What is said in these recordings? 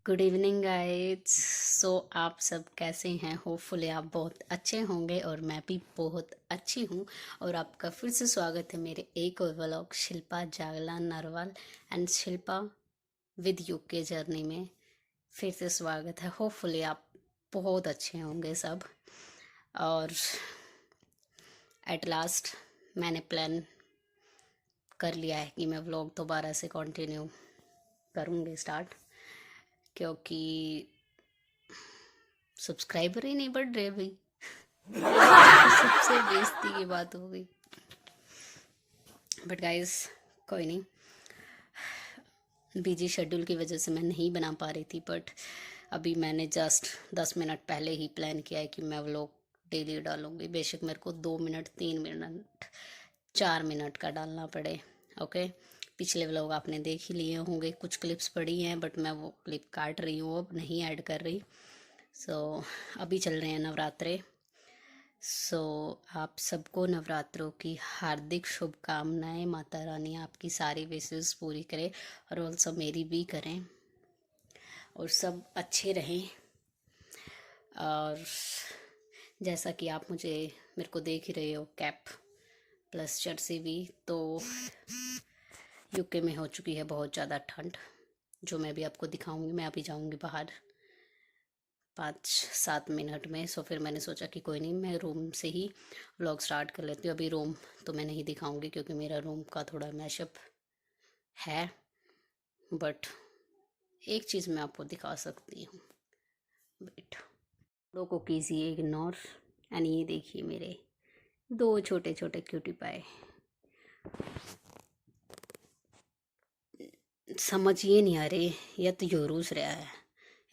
Good evening guys. आप सब कैसे हैं? होपफुली आप बहुत अच्छे होंगे और मैं भी बहुत अच्छी हूँ। और आपका फिर से स्वागत है मेरे एक और vlog Shilpa Jaglan Narwal and Shilpa with UK journey में फिर से स्वागत है। होपफुली आप बहुत अच्छे होंगे सब। और एट लास्ट मैंने प्लान कर लिया है कि मैं व्लॉग दोबारा से कंटिन्यू करूँगी स्टार्ट, क्योंकि सब्सक्राइबर ही नहीं बढ़ रहे भाई। सबसे बेइज्जती की बात हो गई। बट गाइस कोई नहीं, बिजी शेड्यूल की वजह से मैं नहीं बना पा रही थी। बट अभी मैंने जस्ट 10 मिनट पहले ही प्लान किया है कि मैं व्लॉग डेली डालूंगी। बेशक मेरे को 2 मिनट 3 मिनट 4 मिनट का डालना पड़े। ओके, पिछले व्लॉग आपने देख ही लिए होंगे, कुछ क्लिप्स पड़ी हैं बट मैं वो क्लिप काट रही हूँ, अब नहीं ऐड कर रही। अभी चल रहे हैं नवरात्रे। आप सबको नवरात्रों की हार्दिक शुभकामनाएं। माता रानी आपकी सारी विशेष पूरी करे और ऑल्सो मेरी भी करें और सब अच्छे रहें। और जैसा कि आप मेरे को देख ही रहे हो, कैप प्लस जर्सी भी। तो यूके में हो चुकी है बहुत ज़्यादा ठंड, जो मैं भी आपको दिखाऊंगी। मैं अभी जाऊंगी बाहर 5-7 मिनट में। फिर मैंने सोचा कि कोई नहीं, मैं रूम से ही व्लॉग स्टार्ट कर लेती हूँ। अभी रूम तो मैं नहीं दिखाऊंगी क्योंकि मेरा रूम का थोड़ा मैशअप है। बट एक चीज़ मैं आपको दिखा सकती हूँ, वेट, लोगों को कीजिए इग्नोर। एंड ये देखिए मेरे 2 छोटे छोटे क्यूटी पाए। समझ ये नहीं आ रही, या तो यो रूस रहा है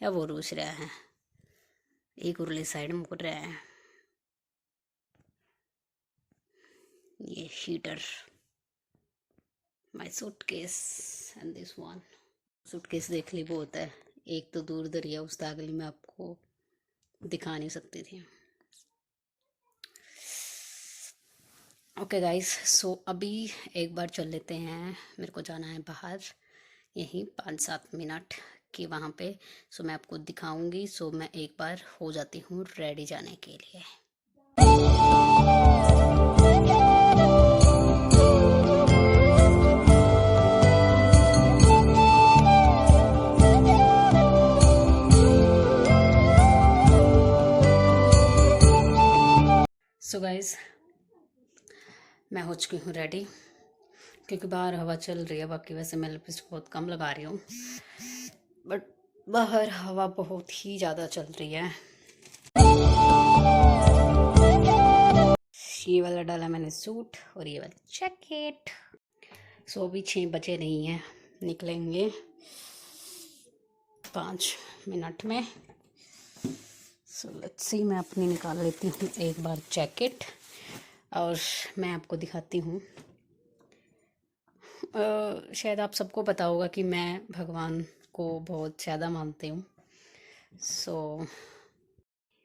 या वो रूस रहा है। एक उरली साइड मुड़ रहा है। ये heater, my suitcase and this one. Suitcase देख ली बहुत है, एक तो दूर दरिया, उस अगली में आपको दिखा नहीं सकती थी। ओके गाइस, अभी एक बार चल लेते हैं। मेरे को जाना है बाहर यहीं 5-7 मिनट की वहाँ पे। मैं आपको दिखाऊंगी। मैं एक बार हो जाती हूँ रेडी जाने के लिए। गाइस, मैं हो चुकी हूँ रेडी, क्योंकि बाहर हवा चल रही है। बाकी वैसे मैं लिपस्टिक बहुत कम लगा रही हूँ, बट बाहर हवा बहुत ही ज़्यादा चल रही है। ये वाला डाला मैंने सूट और ये वाला जैकेट। अभी 6 बजे नहीं है, निकलेंगे 5 मिनट में। लेट्स सी, मैं अपनी निकाल लेती हूँ एक बार जैकेट और मैं आपको दिखाती हूँ। शायद आप सबको पता होगा कि मैं भगवान को बहुत ज़्यादा मानती हूँ।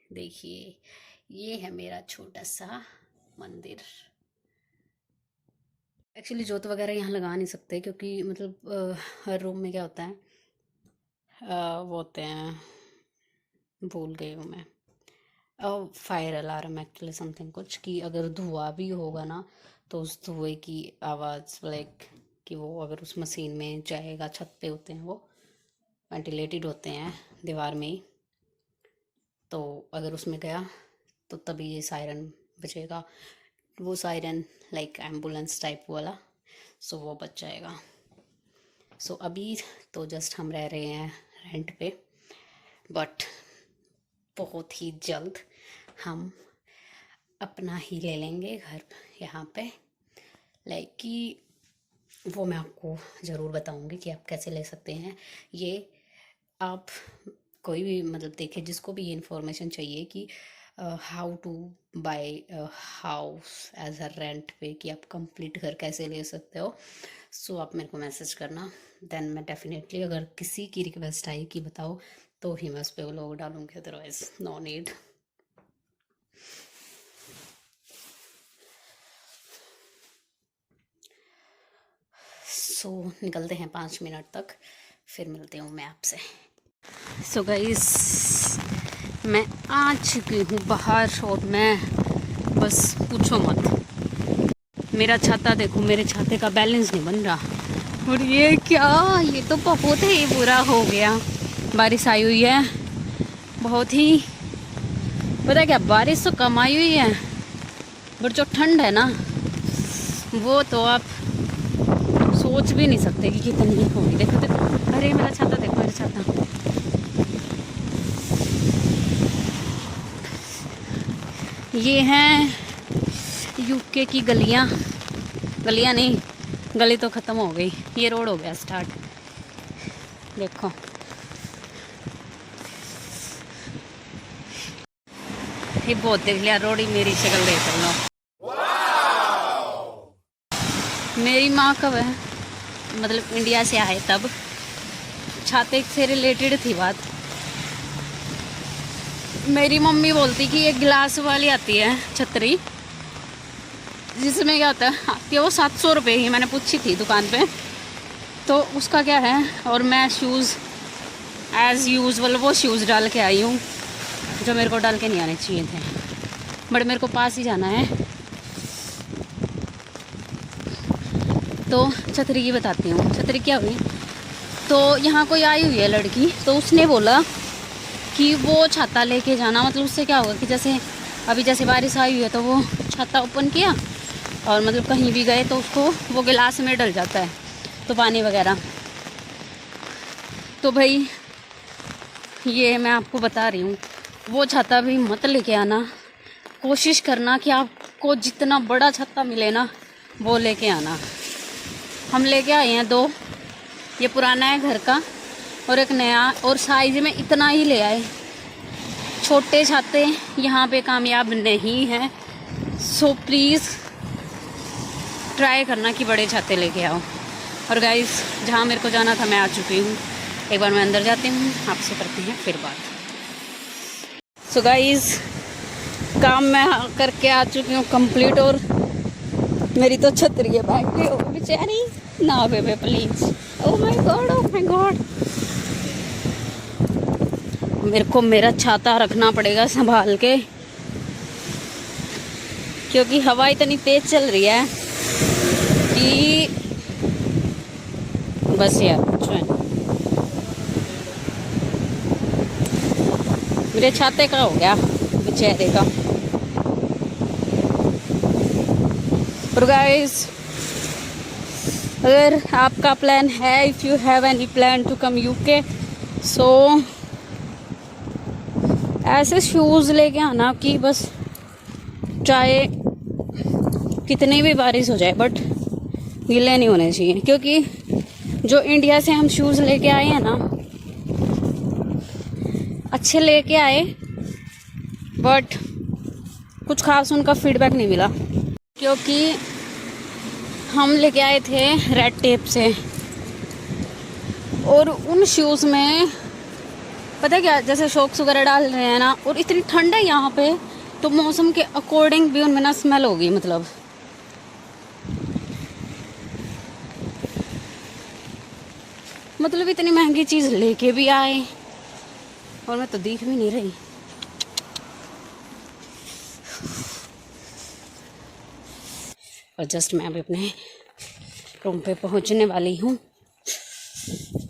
देखिए, ये है मेरा छोटा सा मंदिर। एक्चुअली जोत वगैरह यहाँ लगा नहीं सकते, क्योंकि मतलब हर रूम में क्या होता है, वो होते हैं, भूल गई हूँ मैं, फायर अलार्म एक्चुअली समथिंग कुछ, कि अगर धुआं भी होगा ना तो उस धुएं की आवाज़, लाइक कि वो अगर उस मशीन में जाएगा, छत पे होते हैं वो, वेंटिलेटेड होते हैं दीवार में ही, तो अगर उसमें गया तो तभी ये सायरन बजेगा। वो सायरन लाइक एम्बुलेंस टाइप वाला, वो बच जाएगा। अभी तो जस्ट हम रह रहे हैं रेंट पे, बट बहुत ही जल्द हम अपना ही ले लेंगे घर यहाँ पे। लाइक कि वो मैं आपको ज़रूर बताऊँगी कि आप कैसे ले सकते हैं ये। आप कोई भी मतलब देखे, जिसको भी ये इन्फॉर्मेशन चाहिए कि how to buy house as a rent pay, कि आप कंप्लीट घर कैसे ले सकते हो, आप मेरे को मैसेज करना। देन मैं डेफिनेटली, अगर किसी की रिक्वेस्ट आई कि बताओ, तो ही मैं उस पर व्लॉग डालूँगी, अदरवाइज नो नीड। निकलते हैं 5 मिनट तक, फिर मिलती हूँ मैं आपसे। सो गाइस, मैं आ चुकी हूँ बाहर और मैं बस पूछो मत। मेरा छाता देखो, मेरे छाते का बैलेंस नहीं बन रहा। और ये क्या, ये तो बहुत ही बुरा हो गया। बारिश आई हुई है बहुत ही, पता है क्या, बारिश तो कम आई हुई है बट जो ठंड है ना वो तो आप सोच भी नहीं सकते कि कितनी होगी। देखो देखो, अरे मेरा छाता देखो, मेरा छाता। ये हैं यूके की गलियां, गलियां नहीं, गली तो ख़त्म हो गई, ये रोड हो गया स्टार्ट। देखो ये बहुत देख लिया रोड ही, मेरी शक्ल देख लो। मेरी माँ कब है, मतलब इंडिया से आए तब छाते से रिलेटेड थी बात। मेरी मम्मी बोलती कि एक गिलास वाली आती है छतरी, जिसमें क्या होता है कि वो 700 रुपये ही, मैंने पूछी थी दुकान पे, तो उसका क्या है। और मैं शूज़ एज़ यूज़ुअल वो शूज़ डाल के आई हूँ जो मेरे को डाल के नहीं आने चाहिए थे, बट मेरे को पास ही जाना है। तो छतरी की बताती हूँ, छतरी क्या हुई। तो यहाँ कोई आई हुई है लड़की, तो उसने बोला कि वो छाता लेके जाना, मतलब उससे क्या होगा कि जैसे अभी जैसे बारिश आई हुई है तो वो छाता ओपन किया और मतलब कहीं भी गए तो उसको वो गिलास में डल जाता है तो पानी वगैरह। तो भाई ये मैं आपको बता रही हूँ, वो छाता भी मत लेके आना। कोशिश करना कि आपको जितना बड़ा छाता मिले ना वो लेके आना। हम लेके आए हैं 2, ये पुराना है घर का और एक नया, और साइज में इतना ही ले आए। छोटे छाते यहाँ पे कामयाब नहीं हैं, सो प्लीज़ ट्राई करना कि बड़े छाते लेके आओ। और गाइस, जहाँ मेरे को जाना था मैं आ चुकी हूँ, एक बार मैं अंदर जाती हूँ, आपसे करते हैं फिर बात। सो गाइस, काम मैं करके आ चुकी हूँ कंप्लीट, और मेरी तो छतरी है बैठी हो बेचारी। ना बेबे please, oh my God, oh my God. मेरे को मेरा छाता रखना पड़ेगा संभाल के, क्योंकि हवा इतनी तेज चल रही है कि बस यार कुछ है। मेरे छाते का हो गया बेचारे का। और गाइस, अगर आपका प्लान है, if you have any plan to come UK, so ऐसे शूज़ लेके आना कि बस चाहे कितनी भी बारिश हो जाए बट गीले नहीं होने चाहिए। क्योंकि जो इंडिया से हम शूज़ लेके आए हैं ना, अच्छे लेके आए बट कुछ खास उनका फीडबैक नहीं मिला, क्योंकि हम लेके आए थे रेड टेप से, और उन शूज़ में पता है क्या, जैसे शॉक्स वगैरह डाल रहे हैं ना, और इतनी ठंड है यहाँ पे, तो मौसम के अकॉर्डिंग भी उनमें ना स्मेल होगी। मतलब इतनी महंगी चीज़ लेके भी आए और मैं तो दिख भी नहीं रही। और जस्ट मैं अभी अपने रूम पे पहुंचने वाली हूँ,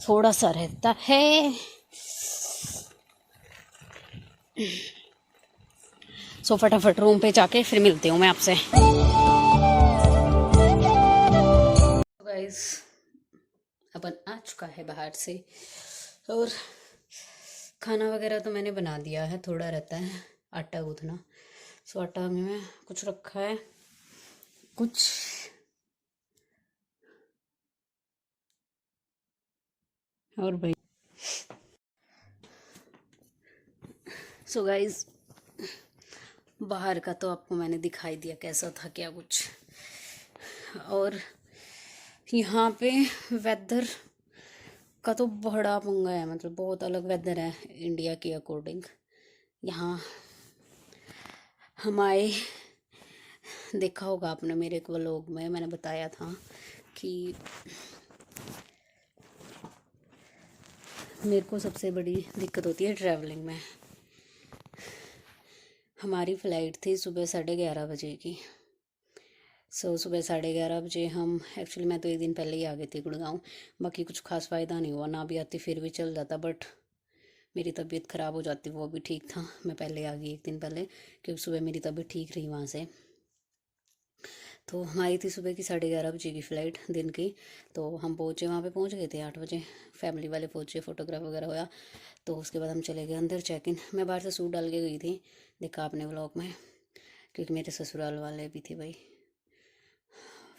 थोड़ा सा रहता है। सो फटाफट रूम पे जाके फिर मिलती हूँ मैं आपसे। गाइस, अपन आ चुका है बाहर से, और खाना वगैरह तो मैंने बना दिया है, थोड़ा रहता है आटा गूंथना। सो आटा में मैं कुछ रखा है, कुछ और भाई। सो गाइस, बाहर का तो आपको मैंने दिखाई दिया कैसा था क्या कुछ, और यहाँ पे वेदर का तो बड़ा पंगा है, मतलब बहुत अलग वेदर है इंडिया के अकॉर्डिंग। यहाँ हम आए, देखा होगा आपने मेरे एक व्लॉग में, मैंने बताया था कि मेरे को सबसे बड़ी दिक्कत होती है ट्रैवलिंग में। हमारी फ़्लाइट थी सुबह 11:30 बजे की। सुबह 11:30 बजे हम एक्चुअली मैं तो एक दिन पहले ही आ गई थी गुड़गांव। बाकी कुछ खास फ़ायदा नहीं हुआ, ना भी आती फिर भी चल जाता, बट मेरी तबीयत ख़राब हो जाती, वो भी ठीक था। मैं पहले आ गई एक दिन पहले, क्योंकि सुबह मेरी तबीयत ठीक रही वहाँ से। तो हमारी थी सुबह की 11:30 बजे की फ़्लाइट दिन की। तो हम पहुँचे, वहाँ पे पहुँच गए थे 8 बजे। फैमिली वाले पहुँचे, फ़ोटोग्राफ वगैरह होया। तो उसके बाद हम चले गए अंदर, चेक इन। मैं बाहर से सूट डाल के गई थी, देखा आपने व्लॉग में, क्योंकि मेरे ससुराल वाले भी थे भाई।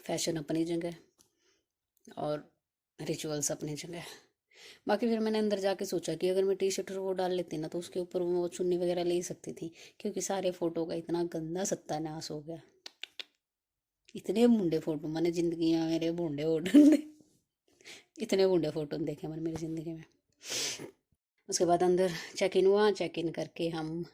फैशन अपनी जगह और रिचुअल्स अपनी जगह। बाकी फिर मैंने अंदर जाके सोचा कि अगर मैं टी शर्ट और वो डाल लेती ना, तो उसके ऊपर वो चुन्नी वगैरह ले ही सकती थी, क्योंकि सारे फ़ोटो का इतना गंदा सत्यानाश हो गया। इतने बूढ़े फ़ोटो मैंने ज़िंदगी में, मेरे बूढ़े फोटो इतने बूढ़े फ़ोटो देखे मैंने मेरी ज़िंदगी में। उसके बाद अंदर चेक इन हुआ। चेक इन करके हम,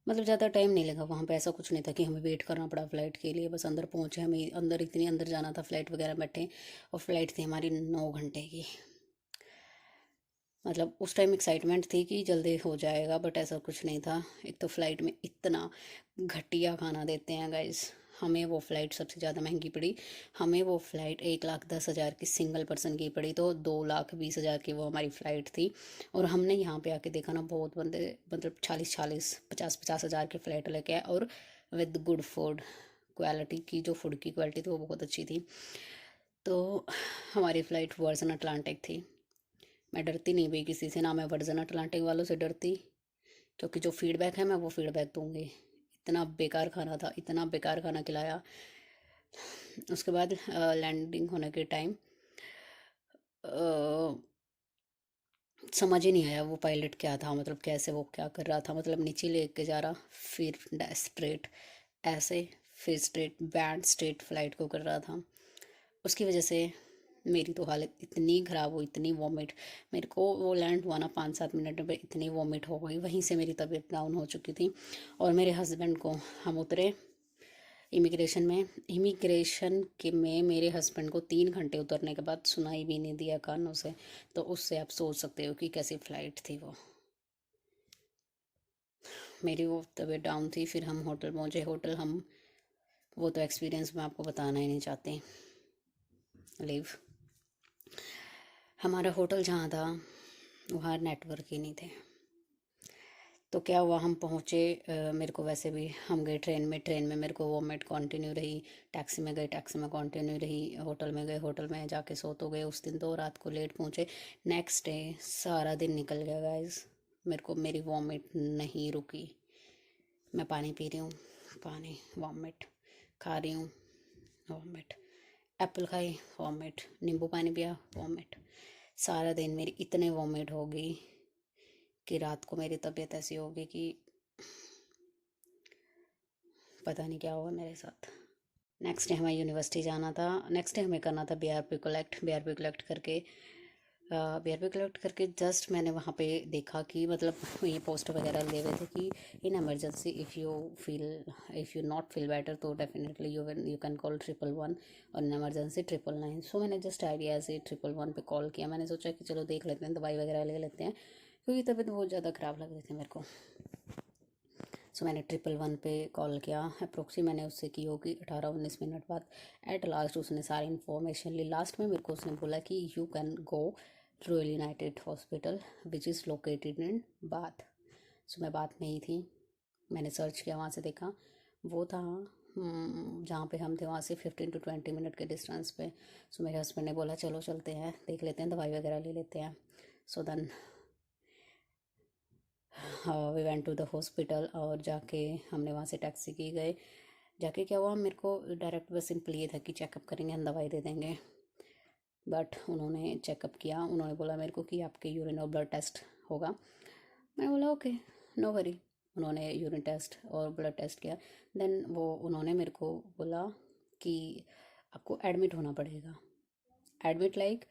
मतलब ज़्यादा टाइम नहीं लगा वहाँ पे। ऐसा कुछ नहीं था कि हमें वेट करना पड़ा फ़्लाइट के लिए, बस अंदर पहुँचे। हमें अंदर, इतनी अंदर जाना था, फ़्लाइट वगैरह बैठे। और फ़्लाइट थी हमारी 9 घंटे की। मतलब उस टाइम एक्साइटमेंट थी कि जल्दी हो जाएगा, बट ऐसा कुछ नहीं था। एक तो फ़्लाइट में इतना घटिया खाना देते हैं गाइस। हमें वो फ़्लाइट सबसे ज़्यादा महंगी पड़ी। हमें वो फ़्लाइट 1,10,000 की सिंगल पर्सन की पड़ी, तो 2,20,000 की वो हमारी फ़्लाइट थी। और हमने यहाँ पे आके देखा ना, बहुत बंदे मतलब 40-40, 50-50 हज़ार की फ़्लाइट लेके आए, और विद गुड फूड क्वालिटी की। जो फूड की क्वालिटी थी वो बहुत अच्छी थी। तो हमारी फ़्लाइट वर्जन अटलांटिक थी। मैं डरती नहीं भाई किसी से, ना मैं वर्जन अटलांटिक वालों से डरती, क्योंकि जो फीडबैक है मैं वो फीडबैक दूंगी। इतना बेकार खाना था, इतना बेकार खाना खिलाया। उसके बाद लैंडिंग होने के टाइम समझ ही नहीं आया वो पायलट क्या था, मतलब कैसे वो क्या कर रहा था। मतलब नीचे लेके जा रहा, फिर स्ट्रेट ऐसे, फिर स्ट्रेट बैंड स्ट्रेट फ्लाइट को कर रहा था। उसकी वजह से मेरी तो हालत इतनी ख़राब हुई, इतनी वॉमिट। मेरे को वो लैंड हुआ ना 5-7 मिनट में, इतनी वॉमिट हो गई। वहीं से मेरी तबीयत डाउन हो चुकी थी। और मेरे हस्बैंड को, हम उतरे इमिग्रेशन के में मेरे हस्बैंड को 3 घंटे उतरने के बाद सुनाई भी नहीं दिया कानों से। तो उससे आप सोच सकते हो कि कैसी फ़्लाइट थी वो। मेरी वो तबीयत डाउन थी। फिर हम होटल पहुँचे। होटल हम, वो तो एक्सपीरियंस मैं आपको बताना ही नहीं चाहती। लीव। हमारा होटल जहाँ था वहाँ नेटवर्क ही नहीं थे। तो क्या हुआ, हम पहुँचे। मेरे को वैसे भी, हम गए ट्रेन में। ट्रेन में मेरे को वॉमिट कंटिन्यू रही। टैक्सी में गए, टैक्सी में कंटिन्यू रही। होटल में गए, होटल में जाके सो तो गए उस दिन तो, रात को लेट पहुँचे। नेक्स्ट डे सारा दिन निकल गया गाइस। मेरे को, मेरी वॉमिट नहीं रुकी। मैं पानी पी रही हूँ, पानी, वॉमिट, खा रही हूँ, वॉमिट, एप्पल खाई, वॉमिट, नींबू पानी पिया, वॉमिट। सारा दिन मेरी इतने वॉमिट हो गई कि रात को मेरी तबीयत ऐसी हो गई कि पता नहीं क्या हुआ मेरे साथ। नेक्स्ट डे हमें यूनिवर्सिटी जाना था। नेक्स्ट डे हमें करना था बीआरपी कलेक्ट। बीआरपी कलेक्ट करके, बीआरपी कलेक्ट करके जस्ट मैंने वहाँ पे देखा कि, मतलब ये पोस्टर वगैरह दे रहे थे कि in emergency if you not feel better, तो डेफिनेटली यू कैन कॉल 111, और इन एमरजेंसी 999। सो मैंने जस्ट आइडिया से 111 पे कॉल किया। मैंने सोचा कि चलो देख लेते हैं, दवाई वगैरह ले लेते हैं, क्योंकि तबीयत बहुत ज़्यादा ख़राब लग रही थी मेरे को। सो मैंने 111 पे कॉल किया। अप्रोक्सी मैंने उससे की होगी 18-19 मिनट बाद। एट लास्ट उसने सारी इन्फॉर्मेशन ली। लास्ट में मेरे को उसने बोला कि you can go Royal United Hospital which is located in Bath. So मैं बाथ में ही थी। मैंने सर्च किया, वहाँ से देखा वो था जहाँ पे हम थे, वहाँ से 15 to 20 मिनट के डिस्टेंस पे। सो मेरे हस्बैंड ने बोला चलो चलते हैं, देख लेते हैं, दवाई वगैरह ले लेते हैं। So then we went to the hospital, और जाके हमने वहाँ से टैक्सी की गए। जाके क्या हुआ, मेरे को डायरेक्ट बस सिंपल ये था कि चेकअप करेंगे, हम दवाई दे देंगे। बट उन्होंने चेकअप किया। उन्होंने बोला मेरे को कि आपके यूरिन और ब्लड टेस्ट होगा। मैं बोला ओके, नो वरी। उन्होंने यूरिन टेस्ट और ब्लड टेस्ट किया। देन वो उन्होंने मेरे को बोला कि आपको एडमिट होना पड़ेगा। एडमिट लाइक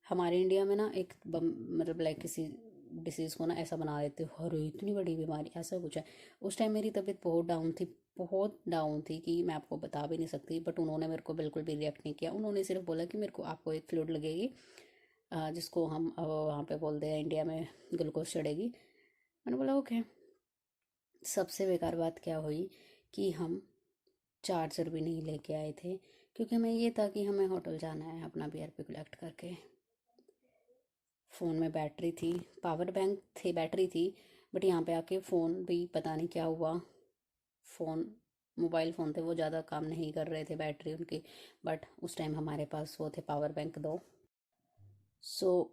हमारे इंडिया में ना एक मतलब लाइक किसी डिसीज़ को ना ऐसा बना देते हो, अरे इतनी बड़ी बीमारी, ऐसा कुछ है। उस टाइम मेरी तबीयत बहुत डाउन थी, बहुत डाउन थी कि मैं आपको बता भी नहीं सकती। बट उन्होंने मेरे को बिल्कुल भी रिएक्ट नहीं किया। उन्होंने सिर्फ बोला कि मेरे को, आपको एक फ्लूइड लगेगी, जिसको हम वहाँ पे बोलते हैं इंडिया में ग्लूकोज चढ़ेगी। मैंने बोला ओके। सबसे बेकार बात क्या हुई कि हम चार्जर भी नहीं लेके आए थे, क्योंकि हमें ये था कि हमें होटल जाना है अपना BRP कलेक्ट करके। फ़ोन में बैटरी थी, पावर बैंक थे, बैटरी थी, बट यहाँ पे आके फ़ोन भी पता नहीं क्या हुआ। फ़ोन मोबाइल फ़ोन थे, वो ज़्यादा काम नहीं कर रहे थे, बैटरी उनकी। बट उस टाइम हमारे पास वो थे पावर बैंक दो। सो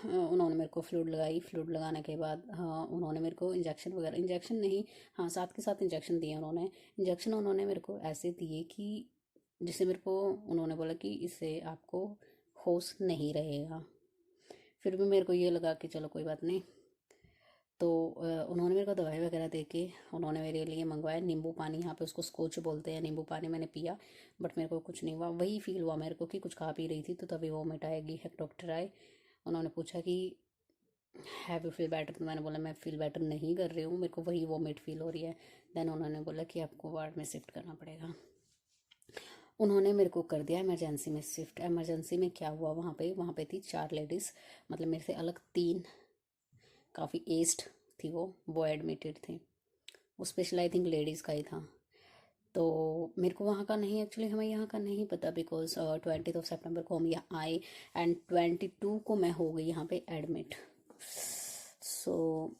उन्होंने मेरे को फ्लूइड लगाई। फ्लूइड लगाने के बाद हाँ उन्होंने मेरे को इंजेक्शन वगैरह, इंजेक्शन नहीं, हाँ साथ के साथ इंजेक्शन दिए उन्होंने। इंजेक्शन उन्होंने मेरे को ऐसे दिए कि जिससे मेरे को उन्होंने बोला कि इससे आपको होश नहीं रहेगा। फिर भी मेरे को ये लगा कि चलो कोई बात नहीं। तो उन्होंने मेरे को दवाई वगैरह दे के उन्होंने मेरे लिए मंगवाया नींबू पानी, यहाँ पे उसको स्कोच बोलते हैं। नींबू पानी मैंने पिया, बट मेरे को कुछ नहीं हुआ। वही फील हुआ मेरे को कि कुछ खा पी रही थी तो तभी वॉमिट आएगी। एक डॉक्टर आए, उन्होंने पूछा कि हैव यू फील बेटर, तो मैंने बोला मैं फील बेटर नहीं कर रही हूँ, मेरे को वही वॉमिट फील हो रही है। देन उन्होंने बोला कि आपको वार्ड में शिफ्ट करना पड़ेगा। उन्होंने मेरे को कर दिया इमरजेंसी में शिफ्ट। इमरजेंसी में क्या हुआ, वहाँ पे थी 4 लेडीज़, मतलब मेरे से अलग 3 काफ़ी एज्ड थी, वो एडमिटेड थी। वो स्पेशल आई थिंक लेडीज़ का ही था। तो मेरे को वहाँ का नहीं, एक्चुअली हमें यहाँ का नहीं पता, बिकॉज 20 सितंबर को हम यहाँ आए एंड 22 को मैं हो गई यहाँ पे एडमिट। सो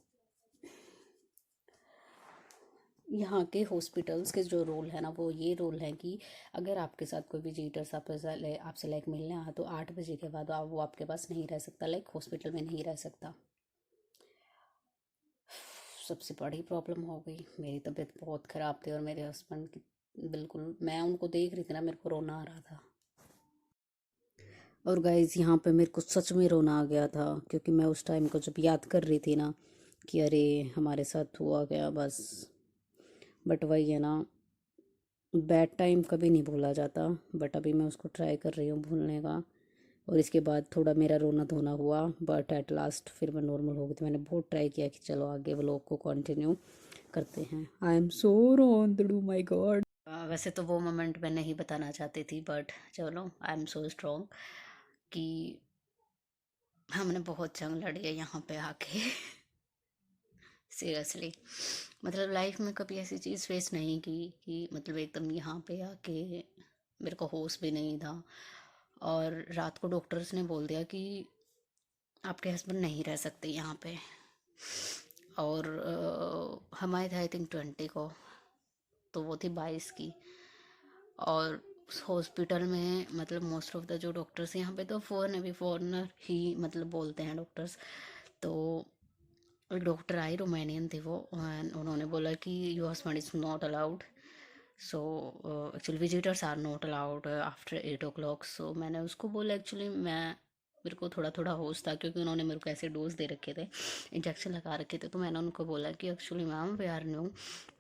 यहाँ के हॉस्पिटल्स के जो रूल है ना, वो ये रूल है कि अगर आपके साथ कोई विजिटर्स आपसे लाइक मिलने आया तो 8 बजे के बाद वो आपके पास नहीं रह सकता, लाइक हॉस्पिटल में नहीं रह सकता। सबसे बड़ी प्रॉब्लम हो गई, मेरी तबीयत बहुत ख़राब थी और मेरे हस्बैंड की बिल्कुल, मैं उनको देख रही थी ना, मेरे को रोना आ रहा था। और गाइज यहाँ पे मेरे को सच में रोना आ गया था, क्योंकि मैं उस टाइम को जब याद कर रही थी ना कि अरे हमारे साथ हुआ गया बस। बट वही है ना, बैड टाइम कभी नहीं भूला जाता। बट अभी मैं उसको ट्राई कर रही हूँ भूलने का। और इसके बाद थोड़ा मेरा रोना धोना हुआ, बट एट लास्ट फिर मैं नॉर्मल हो गई थी। मैंने बहुत ट्राई किया कि चलो आगे व्लॉग को कंटिन्यू करते हैं। आई एम सो रोंदड़ू, माय गॉड। वैसे तो वो मोमेंट मैं नहीं बताना चाहती थी, बट चलो आई एम सो स्ट्रॉन्ग कि हमने बहुत जंग लड़ी है यहाँ पे आके। सीरियसली, मतलब लाइफ में कभी ऐसी चीज़ फेस नहीं की कि मतलब एकदम यहाँ पे आके मेरे को होश भी नहीं था। और रात को डॉक्टर्स ने बोल दिया कि आपके हस्बैंड नहीं रह सकते यहाँ पे। और हमारे थे आई थिंक 20 को, तो वो थी 22 की। और उस हॉस्पिटल में मतलब मोस्ट ऑफ द जो डॉक्टर्स यहाँ पे तो फॉरनर ही मतलब बोलते हैं डॉक्टर्स। तो एक डॉक्टर आई, रोमानियन थे वो, and उन्होंने बोला कि your husband is not allowed. So actually visitors are not allowed after 8 o'clock। So मैंने उसको बोला, एक्चुअली मेरे को थोड़ा थोड़ा होश था, क्योंकि उन्होंने मेरे को ऐसे डोज दे रखे थे, इंजेक्शन लगा रखे थे। तो मैंने उनको बोला कि actually ma'am we are new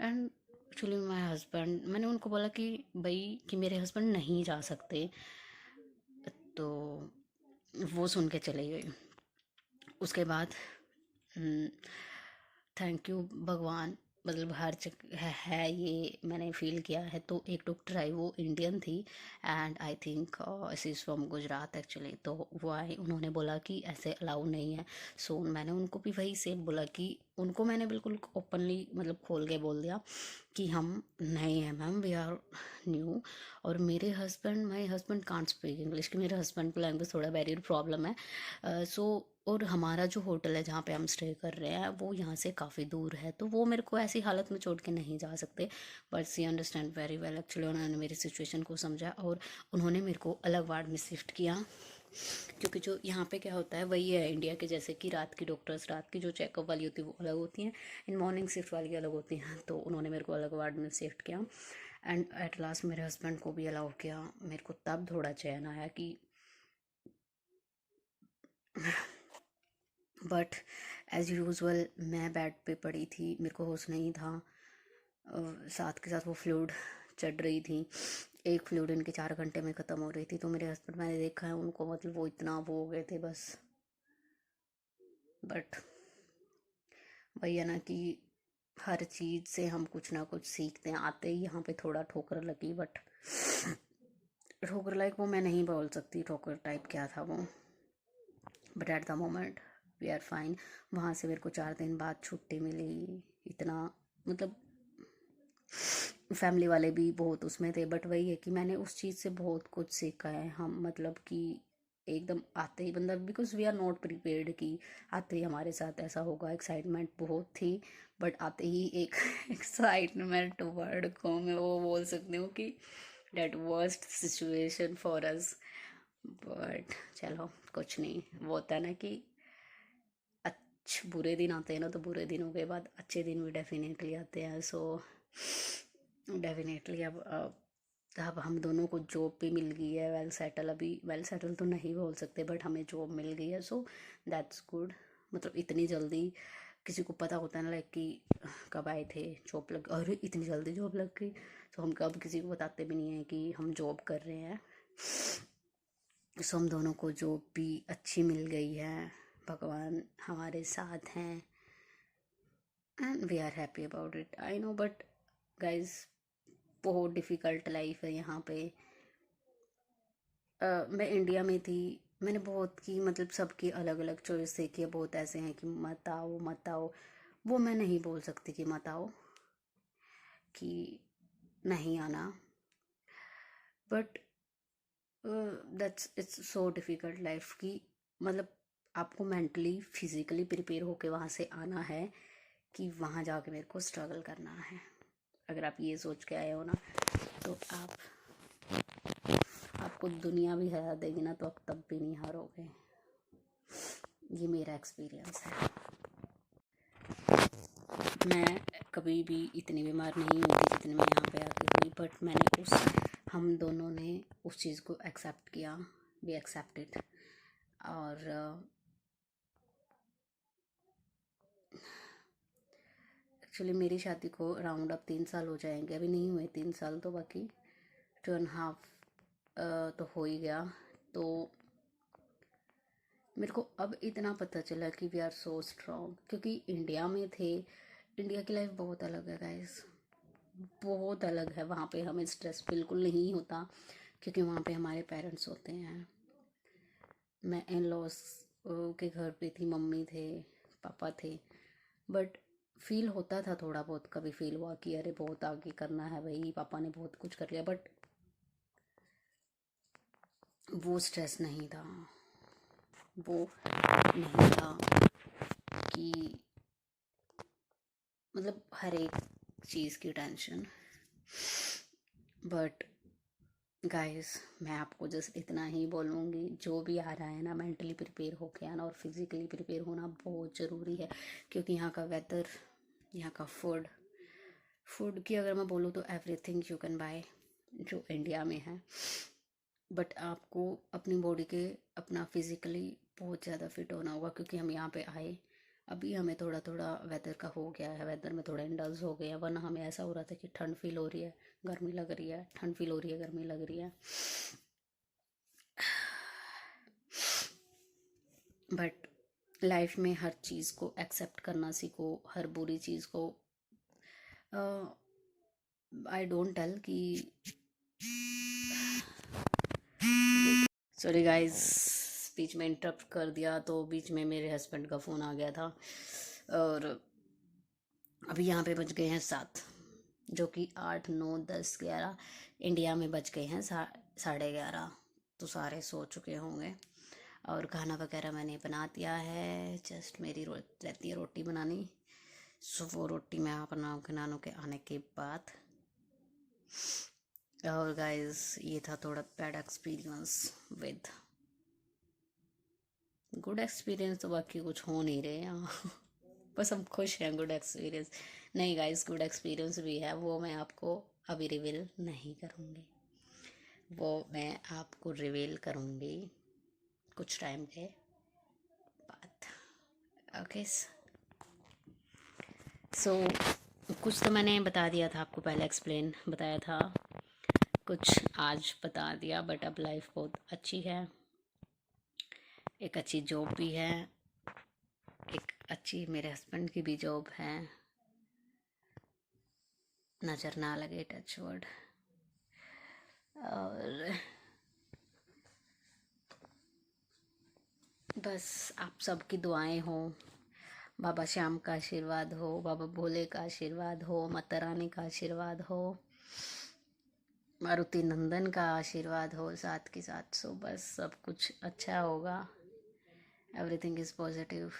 and actually my husband, मैंने उनको बोला कि भाई कि मेरे हस्बैंड नहीं जा सकते। तो वो सुन के चले गई। उसके बाद थैंक यू भगवान, मतलब हर जगह है ये मैंने फील किया है। तो एक डॉक्टर आई, वो इंडियन थी and I think she is from Gujarat actually. तो वो आई, उन्होंने बोला कि ऐसे अलाउ नहीं है। सो मैंने उनको भी वही सेम बोला कि उनको मैंने बिल्कुल ओपनली मतलब खोल के बोल दिया कि हम नहीं हैं मैम, वी आर न्यू। और मेरे husband, my husband can't speak English, कि मेरे हस्बैंड को लैंग्वेज थोड़ा बैरियर प्रॉब्लम है। सो और हमारा जो होटल है जहाँ पे हम स्टे कर रहे हैं वो यहाँ से काफ़ी दूर है, तो वो मेरे को ऐसी हालत में छोड़ के नहीं जा सकते। But she understand very well, actually उन्होंने मेरी सिचुएशन को समझा और उन्होंने मेरे को अलग वार्ड में शिफ्ट किया। क्योंकि जो यहाँ पे क्या होता है वही है इंडिया के जैसे कि रात की डॉक्टर्स, रात की जो चेकअप वाली होती है वो अलग होती हैं, इन मॉर्निंग शिफ्ट वाली अलग होती हैं। तो उन्होंने मेरे को अलग वार्ड में शिफ्ट किया एंड एट लास्ट मेरे हस्बैंड को भी अलाउ किया। मेरे को तब थोड़ा चैन आया कि बट एज़ यूजुअल मैं बेड पे पड़ी थी, मेरे को होश नहीं था। साथ के साथ वो फ्लूइड चढ़ रही थी, एक फ्लूइड इनके 4 घंटे में ख़त्म हो रही थी। तो मेरे हस्बैंड, मैंने देखा है उनको, मतलब वो इतना वो हो गए थे बस। बट वही है ना कि हर चीज़ से हम कुछ ना कुछ सीखते हैं। आते ही यहाँ पे थोड़ा ठोकर लगी, बट ठोकर लाइक वो मैं नहीं बोल सकती ठोकर टाइप क्या था वो। But at the moment we are fine. वहाँ से मेरे को 4 दिन बाद छुट्टी मिली। इतना मतलब फैमिली वाले भी बहुत उसमें थे, बट वही है कि मैंने उस चीज़ से बहुत कुछ सीखा है। हम मतलब कि एकदम आते ही बंदा, because we are not prepared कि आते ही हमारे साथ ऐसा होगा। एक्साइटमेंट बहुत थी, बट आते ही एक एक्साइटमेंट वर्ड को मैं वो बोल सकती हूँ कि that worst situation for us. But चलो कुछ नहीं, वो होता है ना कि अच्छे बुरे दिन आते हैं ना, तो बुरे दिनों के बाद अच्छे दिन भी डेफिनेटली आते हैं। सो डेफिनेटली अब हम दोनों को जॉब भी मिल गई है, वेल सेटल। अभी वेल सेटल तो नहीं बोल सकते, बट हमें जॉब मिल गई है, सो दैट्स गुड। मतलब इतनी जल्दी किसी को पता होता है ना, लाइक कि कब आए थे जॉब लग, अरे इतनी जल्दी जॉब लग गई। तो हम कब किसी को बताते भी नहीं है कि हम जॉब कर रहे हैं। सो हम दोनों को जॉब भी अच्छी मिल गई है, भगवान हमारे साथ हैं, and we are happy about it. I know, but guys बहुत डिफ़िकल्ट लाइफ है यहाँ पे। मैं इंडिया में थी, मैंने बहुत की मतलब सबकी अलग अलग चॉइस देखी है। बहुत ऐसे हैं कि मत आओ मत आओ, वो मैं नहीं बोल सकती कि मत आओ, कि नहीं आना। But that's it's so difficult life की, मतलब आपको मेंटली फिज़िकली प्रिपेयर होके वहाँ से आना है कि वहाँ जाके मेरे को स्ट्रगल करना है। अगर आप ये सोच के आए हो ना, तो आपको दुनिया भी हरा देगी ना, तो आप तब भी नहीं हारोगे। ये मेरा एक्सपीरियंस है। मैं कभी भी इतनी बीमार नहीं हुई थी जितनी मैं यहाँ पे आके हुई, बट मैंने हम दोनों ने उस चीज़ को एक्सेप्ट किया, वी एक्सेप्टेड। और एक्चुअली मेरी शादी को राउंड अप 3 साल हो जाएंगे, अभी नहीं हुए 3 साल, तो बाकी 2.5 तो हो ही गया। तो मेरे को अब इतना पता चला कि वी आर सो स्ट्रॉन्ग, क्योंकि इंडिया में थे। इंडिया की लाइफ बहुत अलग है गाइस, बहुत अलग है। वहाँ पे हमें स्ट्रेस बिल्कुल नहीं होता, क्योंकि वहाँ पे हमारे पेरेंट्स होते हैं। मैं इन लॉस के घर पे थी, मम्मी थे, पापा थे, बट फील होता था थोड़ा बहुत। कभी फील हुआ कि अरे बहुत आगे करना है भाई, पापा ने बहुत कुछ कर लिया, बट वो स्ट्रेस नहीं था, वो नहीं था कि मतलब हर एक चीज़ की टेंशन। बट गाइस मैं आपको जस्ट इतना ही बोलूँगी, जो भी आ रहा है ना, मेंटली प्रिपेयर होके आना और फिज़िकली प्रिपेयर होना बहुत ज़रूरी है। क्योंकि यहाँ का वेदर, यहाँ का फूड की अगर मैं बोलूँ तो एवरीथिंग यू कैन बाय जो इंडिया में है, बट आपको अपनी बॉडी के अपना फिज़िकली बहुत ज़्यादा फिट होना होगा। क्योंकि हम यहाँ पे आए, अभी हमें थोड़ा थोड़ा वेदर का हो गया है, वेदर में थोड़ा इंडल्ज हो गए हैं, वरना हमें ऐसा हो रहा था कि ठंड फील हो रही है, गर्मी लग रही है, ठंड फील हो रही है, गर्मी लग रही है। बट लाइफ में हर चीज़ को एक्सेप्ट करना सीखो, हर बुरी चीज़ को। आई डोंट टेल कि सॉरी गाइस, बीच में इंटरप्ट कर दिया, तो बीच में मेरे हस्बैंड का फ़ोन आ गया था। और अभी यहाँ पे बज गए हैं 7, जो कि 8, 9, 10, 11 इंडिया में बज गए हैं 11:30। तो सारे सो चुके होंगे, और खाना वगैरह मैंने बना दिया है। जस्ट मेरी रहती है रोटी बनानी, सो वो रोटी मैं बनाऊँगी नानू के आने के बाद। और गाइस ये था थोड़ा bad experience with good experience, तो बाकी कुछ हो नहीं रहे यहाँ। बस हम खुश हैं गुड एक्सपीरियंस। नहीं गाइस, गुड एक्सपीरियंस भी है, वो मैं आपको अभी रिवील नहीं करूँगी, वो मैं आपको रिवील करूँगी कुछ टाइम के बाद। ओके, सो कुछ तो मैंने बता दिया था आपको, पहले एक्सप्लेन बताया था, कुछ आज बता दिया। बट अब लाइफ बहुत अच्छी है, एक अच्छी जॉब भी है, एक अच्छी मेरे हस्बैंड की भी जॉब है, नज़र ना लगे, टच वर्ड। और बस आप सबकी दुआएं हो, बाबा श्याम का आशीर्वाद हो, बाबा भोले का आशीर्वाद हो, माता रानी का आशीर्वाद हो, मारुति नंदन का आशीर्वाद हो साथ के साथ। सो बस सब कुछ अच्छा होगा। Everything is positive.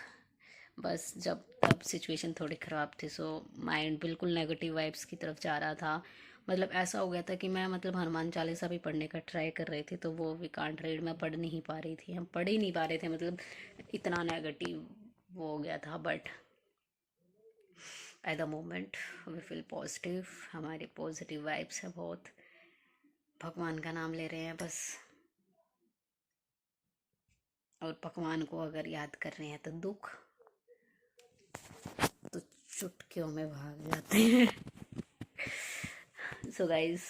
बस जब तब सिचुएशन थोड़ी ख़राब थी, सो माइंड बिल्कुल नेगेटिव वाइब्स की तरफ जा रहा था। मतलब ऐसा हो गया था कि मैं मतलब हनुमान चालीसा भी पढ़ने का ट्राई कर रही थी, तो वो वी कांट रीड मैं पढ़ नहीं पा रही थी, हम पढ़ ही नहीं पा रहे थे, मतलब इतना नेगेटिव वो हो गया था। But at the moment we feel positive, हमारी पॉजिटिव वाइब्स है बहुत, भगवान का नाम ले रहे हैं बस। और भगवान को अगर याद कर रहे हैं तो दुख तो चुटकियों में भाग जाते हैं। सो गाइस,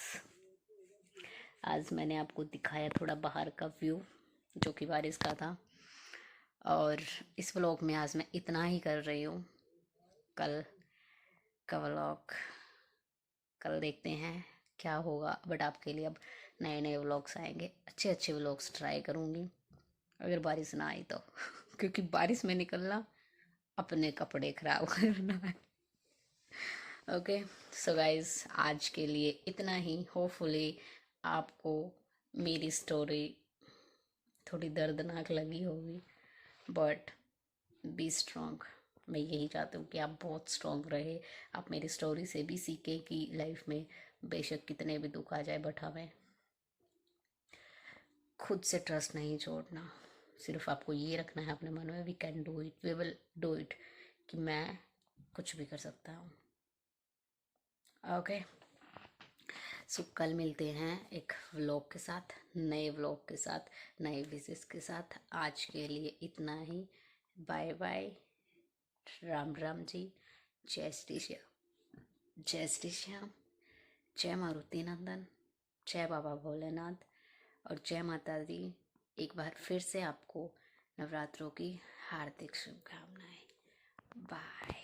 आज मैंने आपको दिखाया थोड़ा बाहर का व्यू जो कि बारिश का था। और इस व्लॉग में आज मैं इतना ही कर रही हूँ। कल का व्लॉग कल देखते हैं क्या होगा। बट आपके लिए अब नए नए व्लॉग्स आएंगे, अच्छे अच्छे व्लॉग्स ट्राई करूँगी अगर बारिश ना आई तो। क्योंकि बारिश में निकलना अपने कपड़े खराब करना है। ओके, सो गाइज आज के लिए इतना ही। होपफुली आपको मेरी स्टोरी थोड़ी दर्दनाक लगी होगी, बट बी स्ट्रॉन्ग। मैं यही चाहती हूँ कि आप बहुत स्ट्रॉन्ग रहे। आप मेरी स्टोरी से भी सीखें कि लाइफ में बेशक कितने भी दुख आ जाए, बट हमें खुद से ट्रस्ट नहीं छोड़ना। सिर्फ आपको ये रखना है अपने मन में, we can do it, we will do it, कि मैं कुछ भी कर सकता हूँ। ओके, सो कल मिलते हैं एक व्लॉग के साथ, नए व्लॉग के साथ, नए विशेष के साथ। आज के लिए इतना ही। बाय बाय, राम राम जी, जय श्री श्याम, जय श्री श्याम, जय मारुति नंदन, जय बाबा भोलेनाथ और जय माता दी। एक बार फिर से आपको नवरात्रों की हार्दिक शुभकामनाएं। बाय।